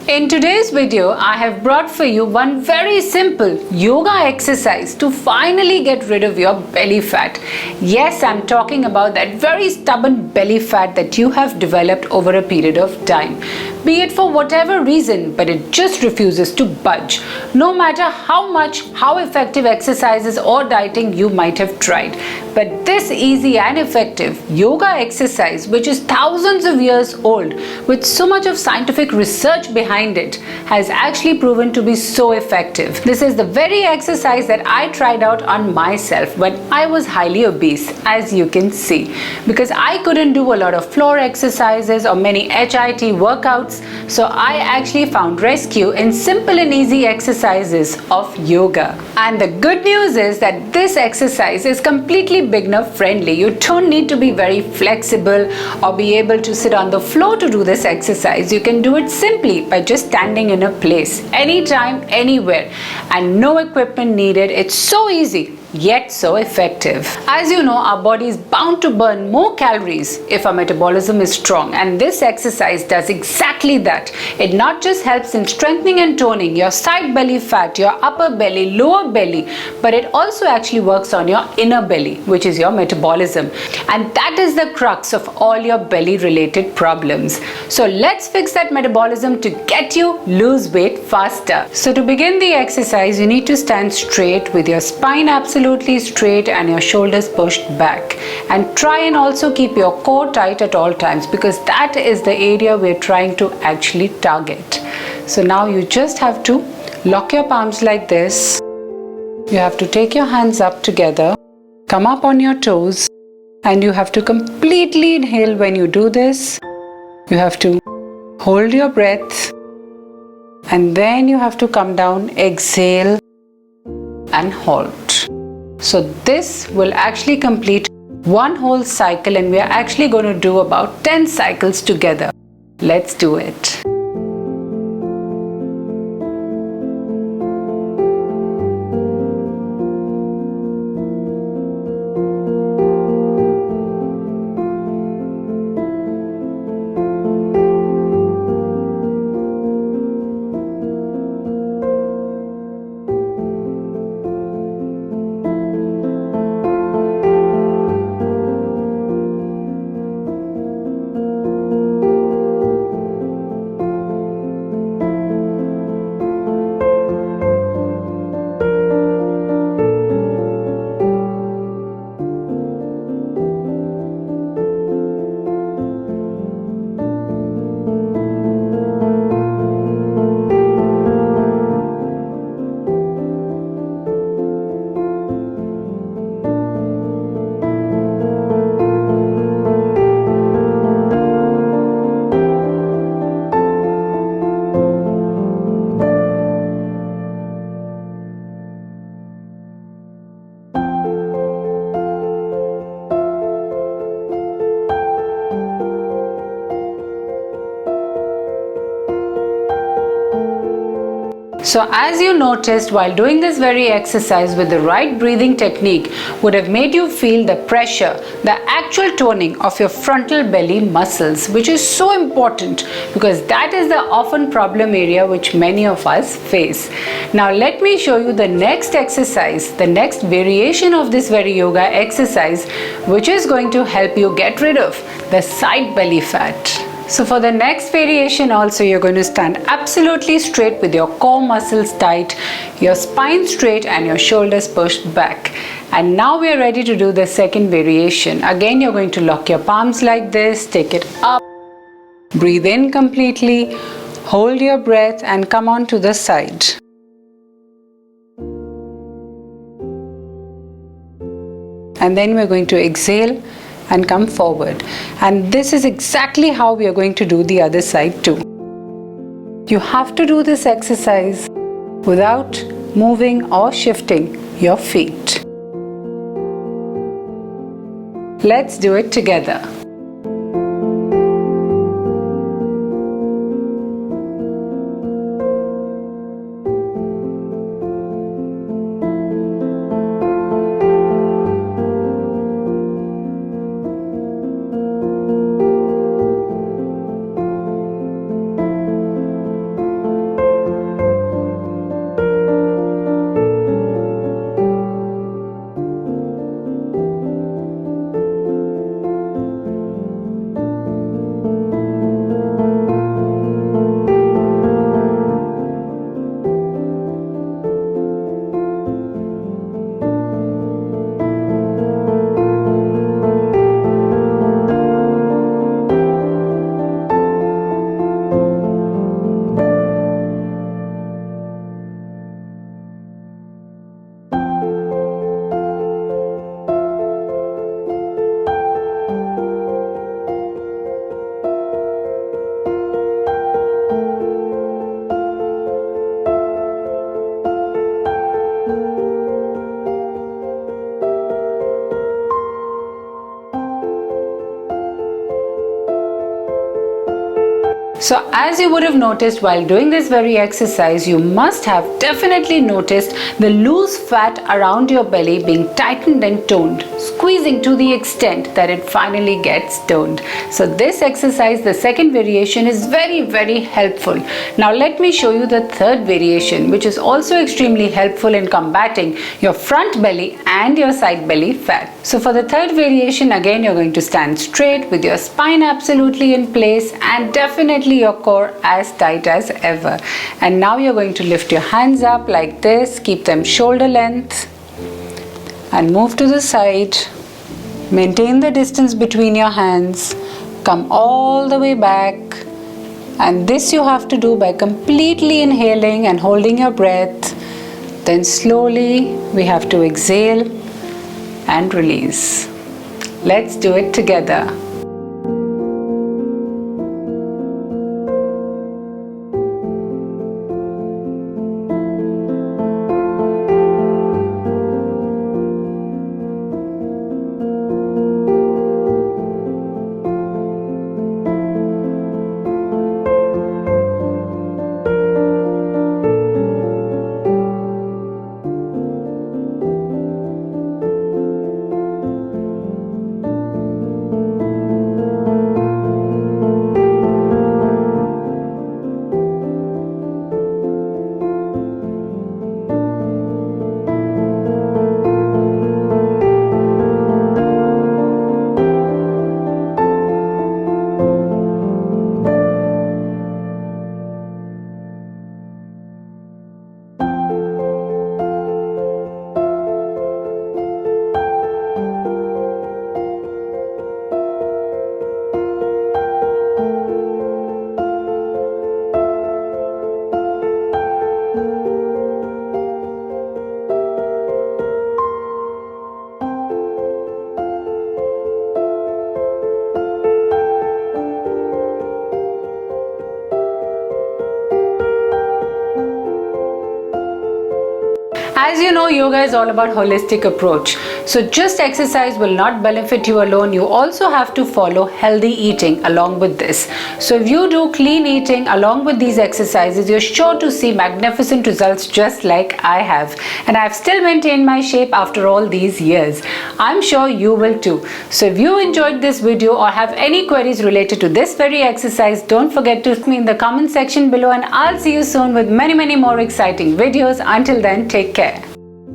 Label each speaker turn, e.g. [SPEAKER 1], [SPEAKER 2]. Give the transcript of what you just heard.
[SPEAKER 1] In today's video, I have brought for you one very simple yoga exercise to finally get rid of your belly fat. Yes, I'm talking about that very stubborn belly fat that you have developed over a period of time. Be it for whatever reason, but it just refuses to budge. No matter how effective exercises or dieting you might have tried. But this easy and effective yoga exercise, which is thousands of years old, with so much of scientific research behind it, has actually proven to be so effective. This is the very exercise that I tried out on myself when I was highly obese, as you can see. Because I couldn't do a lot of floor exercises or many HIIT workouts, so I actually found rescue in simple and easy exercises of yoga. And the good news is that this exercise is completely beginner friendly. You don't need to be very flexible or be able to sit on the floor to do this exercise. You can do it simply by just standing in a place, anytime, anywhere, and no equipment needed. It's so easy, yet so effective. As you know, our body is bound to burn more calories if our metabolism is strong, and this exercise does exactly that. It not just helps in strengthening and toning your side belly fat, your upper belly, lower belly, but it also actually works on your inner belly, which is your metabolism, and that is the crux of all your belly related problems. So let's fix that metabolism to get you lose weight faster. So to begin the exercise, you need to stand straight with your spine absolutely straight and your shoulders pushed back, and try and also keep your core tight at all times, because that is the area we're trying to actually target. So now you just have to lock your palms like this. You have to take your hands up together, come up on your toes, and you have to completely inhale when you do this. You have to hold your breath, and then you have to come down, exhale and halt. So this will actually complete one whole cycle, and we are actually going to do about 10 cycles together. Let's do it. So as you noticed, while doing this very exercise with the right breathing technique would have made you feel the pressure, the actual toning of your frontal belly muscles, which is so important because that is the often problem area which many of us face. Now let me show you the next exercise, the next variation of this very yoga exercise, which is going to help you get rid of the side belly fat. So for the next variation also, you're going to stand absolutely straight with your core muscles tight, your spine straight and your shoulders pushed back. And now we are ready to do the second variation. Again, you're going to lock your palms like this, take it up, breathe in completely, hold your breath and come on to the side. And then we're going to exhale and come forward, and this is exactly how we are going to do the other side too. You have to do this exercise without moving or shifting your feet. Let's do it together. So as you would have noticed while doing this very exercise, you must have definitely noticed the loose fat around your belly being tightened and toned, squeezing to the extent that it finally gets toned. So this exercise, the second variation, is very helpful. Now let me show you the third variation, which is also extremely helpful in combating your front belly and your side belly fat. So for the third variation, again you're going to stand straight with your spine absolutely in place and definitely your core as tight as ever. And now you're going to lift your hands up like this, keep them shoulder length and move to the side. Maintain the distance between your hands, come all the way back, and this you have to do by completely inhaling and holding your breath. Then slowly we have to exhale and release. Let's do it together. As you know, yoga is all about holistic approach. So just exercise will not benefit you alone. You also have to follow healthy eating along with this. So if you do clean eating along with these exercises, you're sure to see magnificent results just like I have. And I've still maintained my shape after all these years. I'm sure you will too. So if you enjoyed this video or have any queries related to this very exercise, don't forget to put me in the comment section below, and I'll see you soon with many more exciting videos. Until then, take care.